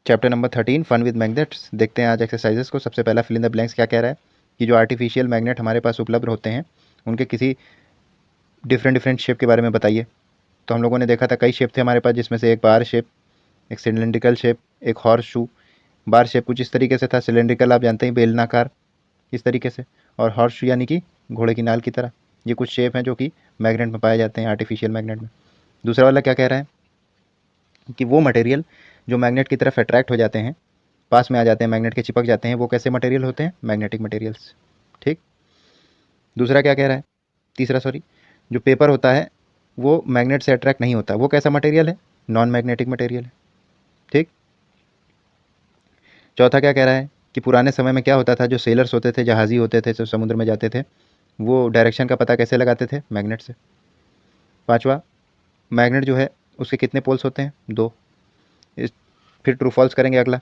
Chapter number 13 fun with magnets. देखते हैं आज एक्सरसाइजेस को। सबसे पहला फिल इन द ब्लैंक्स क्या कह रहा है कि जो आर्टिफिशियल मैग्नेट हमारे पास उपलब्ध होते हैं उनके किसी डिफरेंट शेप के बारे में बताइए। तो हम लोगों ने देखा था कई शेप थे हमारे पास, जिसमें से एक बार शेप, एक सिलेंड्रिकल शेप, एक हॉर्स शू। बार शेप कुछ इस तरीके से था, सिलेंड्रिकल आप जानते हैं बेलनाकार इस तरीके से, और हॉर्स शू यानी कि घोड़े की नाल की तरह। ये कुछ शेप हैं जो कि मैग्नेट में पाए जाते हैं, आर्टिफिशियल मैग्नेट में। दूसरा वाला क्या कह रहा है कि वो मटेरियल जो मैग्नेट की तरफ अट्रैक्ट हो जाते हैं, पास में आ जाते हैं, मैग्नेट के चिपक जाते हैं, वो कैसे मटेरियल होते हैं? Magnetic materials. ठीक। दूसरा क्या कह रहा है, तीसरा सॉरी, जो पेपर होता है वो मैग्नेट से अट्रैक्ट नहीं होता, वो कैसा मटेरियल है? नॉन मैग्नेटिक मटेरियल है। ठीक। चौथा क्या कह रहा है कि पुराने समय में क्या होता था, जो सेलर्स होते थे, जहाजी होते थे, जो समुद्र में जाते थे, वो डायरेक्शन का पता कैसे लगाते थे? मैग्नेट से। पांचवा, मैग्नेट जो है उसके कितने पोल्स होते हैं? दो। फिर ट्रू फॉल्स करेंगे अगला।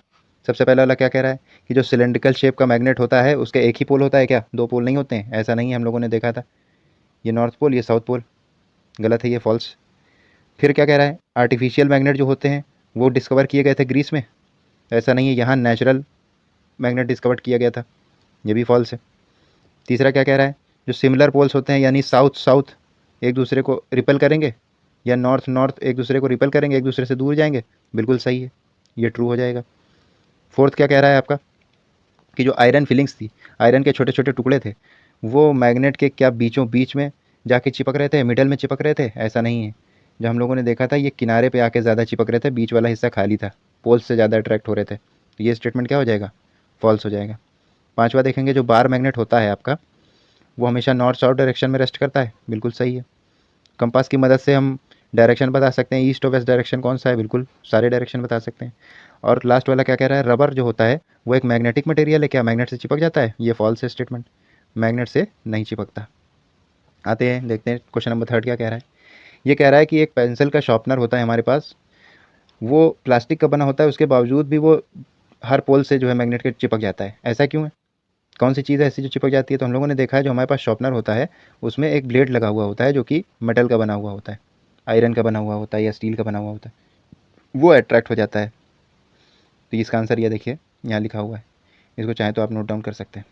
सबसे पहला वाला क्या कह रहा है कि जो सिलेंड्रिकल शेप का मैग्नेट होता है उसके एक ही पोल होता है क्या? दो पोल नहीं होते हैं, ऐसा नहीं है, हम लोगों ने देखा था। ये नॉर्थ पोल, ये साउथ पोल। गलत है, ये फॉल्स। फिर क्या कह रहा है, आर्टिफिशियल मैग्नेट जो होते हैं वो डिस्कवर किए गए थे ग्रीस में, ऐसा नहीं है, यहाँ नेचुरल मैग्नेट डिस्कवर किया गया था, ये भी फॉल्स है। तीसरा क्या कह रहा है, जो सिमिलर पोल्स होते हैं यानी साउथ साउथ एक दूसरे को रिपेल करेंगे, या नॉर्थ नॉर्थ एक दूसरे को रिपेल करेंगे, एक दूसरे से दूर जाएंगे, बिल्कुल सही है, ये ट्रू हो जाएगा। फोर्थ क्या कह रहा है आपका कि जो आयरन फिलिंग्स थी, आयरन के छोटे छोटे टुकड़े थे, वो मैग्नेट के क्या बीचों बीच में जाके चिपक रहे थे, मिडल में चिपक रहे थे? ऐसा नहीं है, जो हम लोगों ने देखा था ये किनारे पे आके ज़्यादा चिपक रहे थे, बीच वाला हिस्सा खाली था, पोल्स से ज़्यादा अट्रैक्ट हो रहे थे, तो ये स्टेटमेंट क्या हो जाएगा? फॉल्स हो जाएगा। पांचवा देखेंगे, जो बार मैग्नेट होता है आपका वो हमेशा नॉर्थ साउथ डायरेक्शन में रेस्ट करता है, बिल्कुल सही है। कंपास की मदद से हम डायरेक्शन बता सकते हैं, ईस्ट और वेस्ट डायरेक्शन कौन सा है, बिल्कुल सारे डायरेक्शन बता सकते हैं। और लास्ट वाला क्या कह रहा है, रबर जो होता है वो एक मैग्नेटिक मटेरियल है, क्या मैग्नेट से चिपक जाता है? ये फॉल्स है स्टेटमेंट, मैग्नेट से नहीं चिपकता। आते हैं, देखते हैं क्वेश्चन नंबर 3 क्या कह रहा है। ये कह रहा है कि एक पेंसिल का शार्पनर होता है हमारे पास, वो प्लास्टिक का बना होता है, उसके बावजूद भी वो हर पोल से जो है मैग्नेट के चिपक जाता है, ऐसा क्यों है? कौन सी चीज़ है ऐसी जो चिपक जाती है? तो हम लोगों ने देखा है जो हमारे पास शार्पनर होता है उसमें एक ब्लेड लगा हुआ होता है जो कि मेटल का बना हुआ होता है, आयरन का बना हुआ होता है या स्टील का बना हुआ होता है, वो अट्रैक्ट हो जाता है। तो इसका आंसर ये देखिए यहाँ लिखा हुआ है, इसको चाहे तो आप नोट डाउन कर सकते हैं।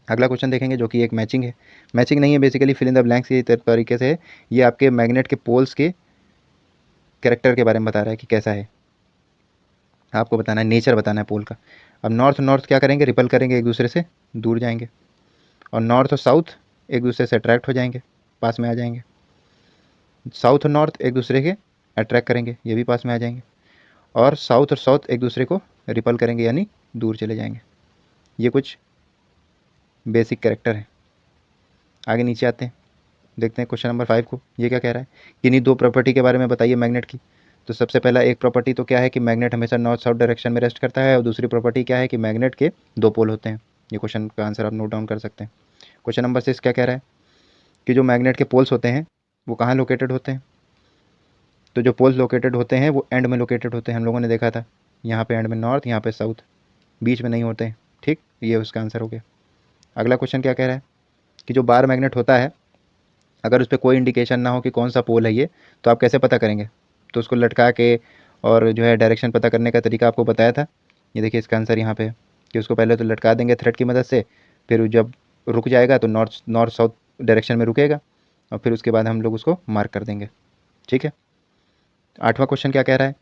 अगला क्वेश्चन देखेंगे जो कि एक मैचिंग है, मैचिंग नहीं है basically, fill in the blanks ये तरीके से है। ये आपके मैग्नेट के पोल्स के कैरेक्टर के बारे में बता रहा है कि कैसा है, आपको बताना है, नेचर बताना है पोल का। अब नॉर्थ नॉर्थ क्या करेंगे, रिपल करेंगे, एक दूसरे से दूर जाएंगे, और नॉर्थ और साउथ एक दूसरे से अट्रैक्ट हो जाएंगे, पास में आ जाएंगे। साउथ और नॉर्थ एक दूसरे के अट्रैक्ट करेंगे, ये भी पास में आ जाएंगे, और साउथ और साउथ एक दूसरे को रिपल करेंगे यानी दूर चले जाएंगे। ये कुछ बेसिक कैरेक्टर है। आगे नीचे आते हैं, देखते हैं क्वेश्चन नंबर 5 को। ये क्या कह रहा है, किन्हीं दो प्रॉपर्टी के बारे में बताइए मैग्नेट की। तो सबसे पहला एक प्रॉपर्टी तो क्या है कि मैग्नेट हमेशा नॉर्थ साउथ डायरेक्शन में रेस्ट करता है, और दूसरी प्रॉपर्टी क्या है कि मैग्नेट के दो पोल होते हैं। ये क्वेश्चन का आंसर आप नोट डाउन कर सकते हैं। क्वेश्चन नंबर 6 क्या कह रहा है कि जो मैग्नेट के पोल्स होते हैं वो कहाँ लोकेटेड होते हैं। तो जो पोल्स लोकेटेड होते हैं वो एंड में लोकेटेड होते हैं, हम लोगों ने देखा था, यहाँ पे एंड में नॉर्थ, यहाँ पे साउथ, बीच में नहीं होते हैं। ठीक, ये उसका आंसर हो गया। अगला क्वेश्चन क्या कह रहा है कि जो बार मैग्नेट होता है, अगर उस पर कोई इंडिकेशन ना हो कि कौन सा पोल है ये, तो आप कैसे पता करेंगे? तो उसको लटका के और जो है डायरेक्शन पता करने का तरीका आपको बताया था। ये देखिए इसका आंसर यहाँ पे है कि उसको पहले तो लटका देंगे थ्रेड की मदद से, फिर जब रुक जाएगा तो नॉर्थ नॉर्थ साउथ डायरेक्शन में रुकेगा, और फिर उसके बाद हम लोग उसको मार्क कर देंगे। ठीक है। आठवां क्वेश्चन क्या कह रहा है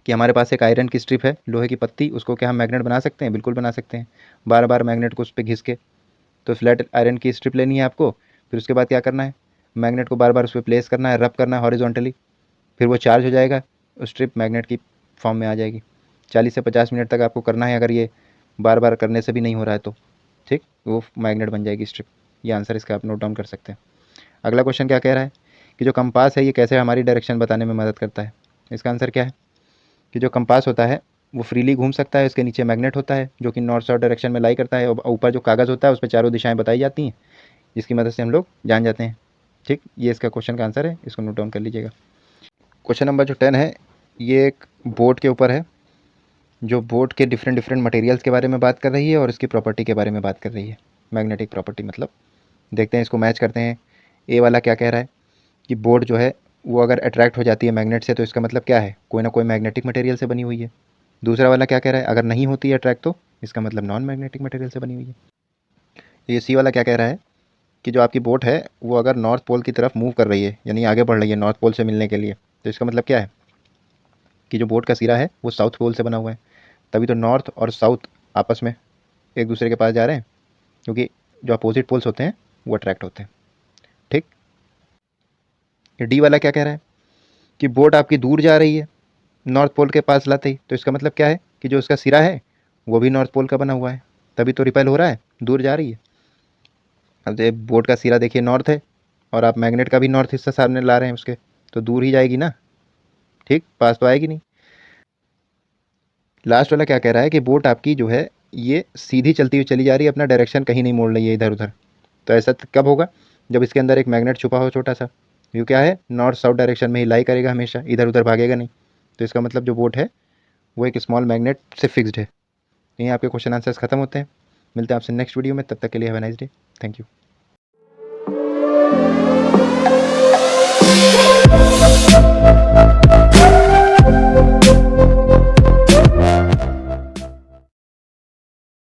कि हमारे पास एक आयरन की स्ट्रिप है, लोहे की पत्ती, उसको क्या हम मैग्नेट बना सकते हैं? बिल्कुल बना सकते हैं, बार बार मैग्नेट को उस पर घिस के। तो फ्लैट आयरन की स्ट्रिप लेनी है आपको, फिर उसके बाद क्या करना है, मैग्नेट को बार बार उस पर प्लेस करना है, रब करना है हॉरिजॉन्टली, फिर वो चार्ज हो जाएगा, स्ट्रिप मैग्नेट की फॉर्म में आ जाएगी। 40 से 50 मिनट तक आपको करना है, अगर ये बार बार करने से भी नहीं हो रहा है तो ठीक, वो मैग्नेट बन जाएगी स्ट्रिप। ये आंसर इसका आप नोट डाउन कर सकते हैं। अगला क्वेश्चन क्या कह रहा है कि जो कंपास है ये कैसे हमारी डायरेक्शन बताने में मदद करता है। इसका आंसर क्या है कि जो कंपास होता है वो फ्रीली घूम सकता है, उसके नीचे मैग्नेट होता है जो कि नॉर्थ साउथ डायरेक्शन में लाई करता है, और ऊपर जो कागज़ होता है उस पर चारों दिशाएं बताई जाती हैं, जिसकी मदद से हम लोग जान जाते हैं। ठीक, ये इसका क्वेश्चन का आंसर है, इसको नोट डाउन कर लीजिएगा। क्वेश्चन नंबर जो 10 है ये एक बोर्ड के ऊपर है, जो बोर्ड के डिफरेंट डिफरेंट मटेरियल्स के बारे में बात कर रही है और इसकी प्रॉपर्टी के बारे में बात कर रही है, मैग्नेटिक प्रॉपर्टी मतलब। देखते हैं, इसको मैच करते हैं। ए वाला क्या कह रहा है कि बोर्ड जो है वो अगर अट्रैक्ट हो जाती है मैग्नेट से, तो इसका मतलब क्या है, कोई ना कोई मैग्नेटिक मटेरियल से बनी हुई है। दूसरा वाला क्या कह रहा है, अगर नहीं होती है ट्रैक तो इसका मतलब नॉन मैग्नेटिक मटेरियल से बनी हुई है। ये सी वाला क्या कह रहा है कि जो आपकी बोट है वो अगर नॉर्थ पोल की तरफ मूव कर रही है, यानी आगे बढ़ रही है नॉर्थ पोल से मिलने के लिए, तो इसका मतलब क्या है कि जो बोट का सिरा है वो साउथ पोल से बना हुआ है। तभी तो नॉर्थ और साउथ आपस में एक दूसरे के पास जा रहे हैं, क्योंकि जो अपोजिट पोल्स होते हैं वो अट्रैक्ट होते हैं। ठीक। डी वाला क्या कह रहा है कि बोट आपकी दूर जा रही है नॉर्थ पोल के पास लाते ही, तो इसका मतलब क्या है कि जो उसका सिरा है वो भी नॉर्थ पोल का बना हुआ है, तभी तो रिपेल हो रहा है, दूर जा रही है। अब ये बोट का सिरा देखिए नॉर्थ है, और आप मैग्नेट का भी नॉर्थ हिस्सा सामने ला रहे हैं उसके, तो दूर ही जाएगी ना। ठीक, पास तो आएगी नहीं। लास्ट वाला क्या कह रहा है कि बोट आपकी जो है ये सीधी चलती हुई चली जा रही है, अपना डायरेक्शन कहीं नहीं मोड़ रही है इधर उधर। तो ऐसा कब होगा, जब इसके अंदर एक मैग्नेट छुपा हो छोटा सा। ये क्या है, नॉर्थ साउथ डायरेक्शन में ही लाई करेगा हमेशा, इधर उधर भागेगा नहीं। तो इसका मतलब जो बोट है वो एक स्मॉल मैग्नेट से फिक्स्ड है। यहीं आपके क्वेश्चन आंसर्स खत्म होते हैं। मिलते हैं आपसे नेक्स्ट वीडियो में, तब तक के लिए have a nice day. Thank you.